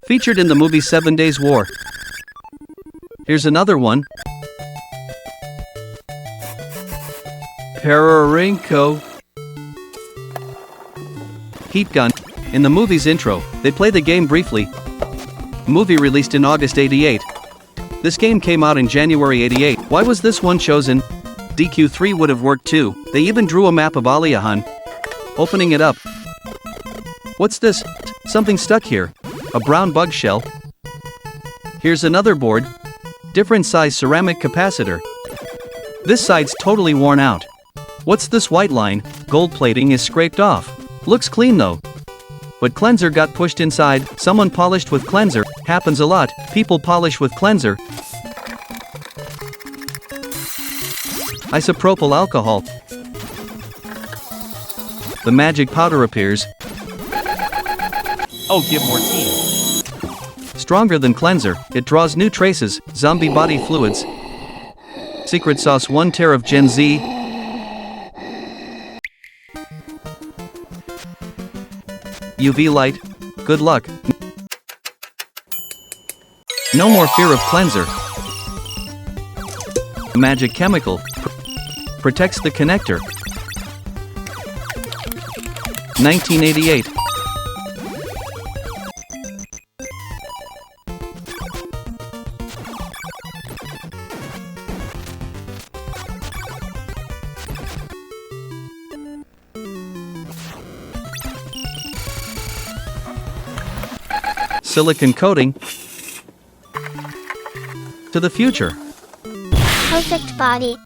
Featured in the movie 7 Days War. Here's another one. Pararinko. Heat gun. In the movie's intro, they play the game briefly. Movie released in August 88. This game came out in January 88. Why was this one chosen? DQ3 would have worked too. They even drew a map of Aliahan. Opening it up. What's this? Something stuck here. A brown bug shell. Here's another board. Different size ceramic capacitor. This side's totally worn out. What's this white line? Gold plating is scraped off. Looks clean though. But cleanser got pushed inside. Someone polished with cleanser. Happens a lot. People polish with cleanser. Isopropyl alcohol. The magic powder appears. Oh, give more tea. Stronger than cleanser, it draws new traces, zombie body fluids. Secret sauce 1 tear of Gen Z. UV light. Good luck. No more fear of cleanser. Magic chemical. Protects the connector. 1988. Silicon coating. To the future. Perfect body.